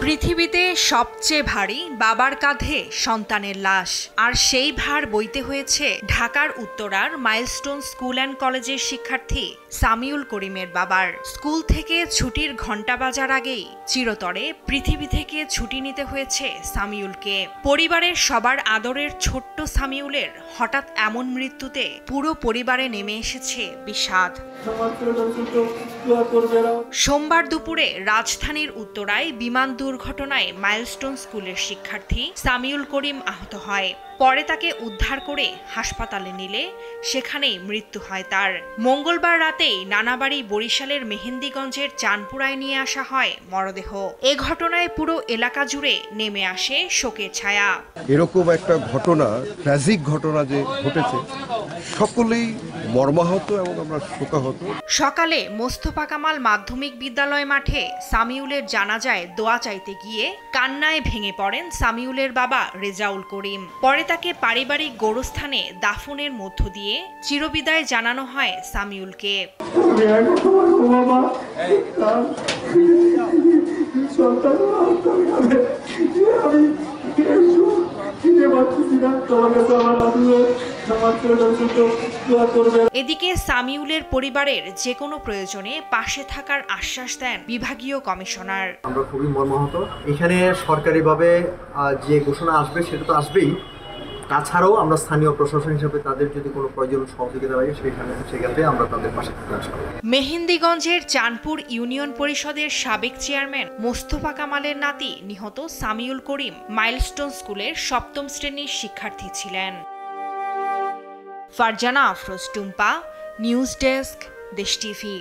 পৃথিবীতে সবচেয়ে ভারী বাবার কাঁধে সন্তানের লাশ, আর সেই ভার বইতে হয়েছে ঢাকার উত্তরার মাইলস্টোন স্কুল অ্যান্ড কলেজের শিক্ষার্থী সামিউল করিমের বাবার। স্কুল থেকে ছুটির ঘণ্টা বাজার আগেই চিরতরে পৃথিবী থেকে ছুটি নিতে হয়েছে সামিউলকে। পরিবারের সবার আদরের ছোট্ট সামিউলের হঠাৎ এমন মৃত্যুতে পুরো পরিবারে নেমে এসেছে বিষাদ। সোমবার দুপুরে রাজধানীর উত্তরায় বিমান দুর্ঘটনায় মাইলস্টোন স্কুলের শিক্ষার্থী সামিউল করিম আহত হয়। পরে তাকে উদ্ধার করে হাসপাতালে নিলে সেখানেই মৃত্যু হয় তার। মঙ্গলবার রাতেই নানাবাড়ি বরিশালের মেহেন্দিগঞ্জের চানপুরায় নিয়ে আসা হয় মরদেহ। এ ঘটনায় পুরো এলাকা জুড়ে নেমে আসে শোকের ছায়া। এরকম একটা ঘটনা, ট্র্যাজিক ঘটনা যে ঘটেছে, সকলেই মর্মাহত এবং আমরা শোকাহত। সকালে মোস্তফা কামাল মাধ্যমিক বিদ্যালয় মাঠে সামিউলের জানাজায় দোয়া চাইতে গিয়ে কান্নায় ভেঙে পড়েন সামিউলের বাবা রেজাউল করিম। পরে তাকে পারিবারিক গোরস্থানে দাফনের মধ্য দিয়ে চিরবিদায় জানানো হয় সামিউলকে। এদিকে সামিউলের পরিবারের যে কোনো প্রয়োজনে পাশে থাকার আশ্বাস দেন বিভাগীয় কমিশনার। আমরা খুবই মর্মাহত। এখানে সরকারিভাবে যে ঘোষণা আসবে সেটা তো আসবেই, তাছাড়াও আমরা স্থানীয় প্রশাসন হিসেবে তাদের যদি কোনো প্রয়োজন সহযোগিতা লাগে সেক্ষেত্রে আমরা তাদের পাশে থাকতে আসবো। মেহেন্দিগঞ্জের চানপুর ইউনিয়ন পরিষদের সাবেক চেয়ারম্যান মোস্তফা কামালের নাতি নিহত সামিউল করিম মাইলস্টোন স্কুলের 7ম শ্রেণীর শিক্ষার্থী ছিলেন। ফারজানা আফরোজ টুম্পা, নিউজ ডেস্ক, দেশ টিভি।